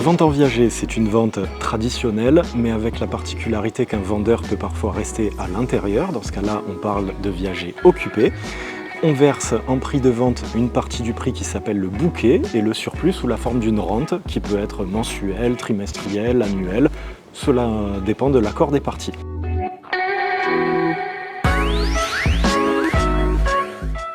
vente en viager, c'est une vente traditionnelle, mais avec la particularité qu'un vendeur peut parfois rester à l'intérieur. Dans ce cas-là, on parle de viager occupé. On verse en prix de vente une partie du prix qui s'appelle le bouquet et le surplus sous la forme d'une rente qui peut être mensuelle, trimestrielle, annuelle. Cela dépend de l'accord des parties.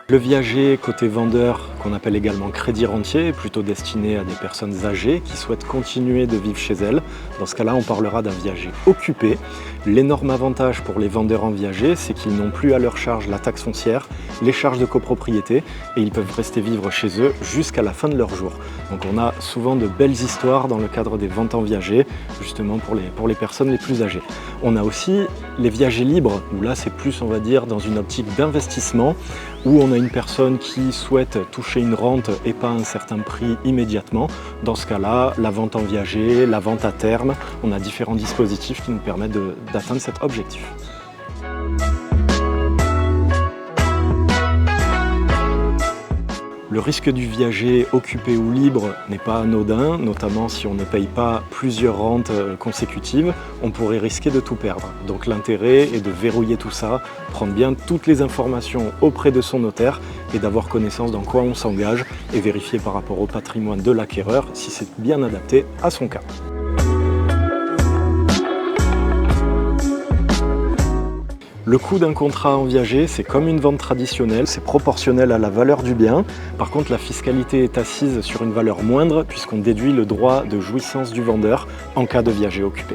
Le viager côté vendeur, qu'on appelle également crédit rentier, est plutôt destiné à des personnes âgées qui souhaitent continuer de vivre chez elles. Dans ce cas-là, on parlera d'un viager occupé. L'énorme avantage pour les vendeurs en viager, c'est qu'ils n'ont plus à leur charge la taxe foncière, les charges de copropriété et ils peuvent rester vivre chez eux jusqu'à la fin de leur jour. Donc on a souvent de belles histoires dans le cadre des ventes en viager, justement pour les personnes les plus âgées. On a aussi les viagers libres, où là c'est plus, on va dire, dans une optique d'investissement, où on a une personne qui souhaite toucher une rente et pas un certain prix immédiatement. Dans ce cas-là, la vente en viager, la vente à terme, on a différents dispositifs qui nous permettent d'atteindre cet objectif. Le risque du viager occupé ou libre n'est pas anodin, notamment si on ne paye pas plusieurs rentes consécutives, on pourrait risquer de tout perdre. Donc l'intérêt est de verrouiller tout ça, prendre bien toutes les informations auprès de son notaire et d'avoir connaissance dans quoi on s'engage et vérifier par rapport au patrimoine de l'acquéreur si c'est bien adapté à son cas. Le coût d'un contrat en viager, c'est comme une vente traditionnelle, c'est proportionnel à la valeur du bien. Par contre, la fiscalité est assise sur une valeur moindre puisqu'on déduit le droit de jouissance du vendeur en cas de viager occupé.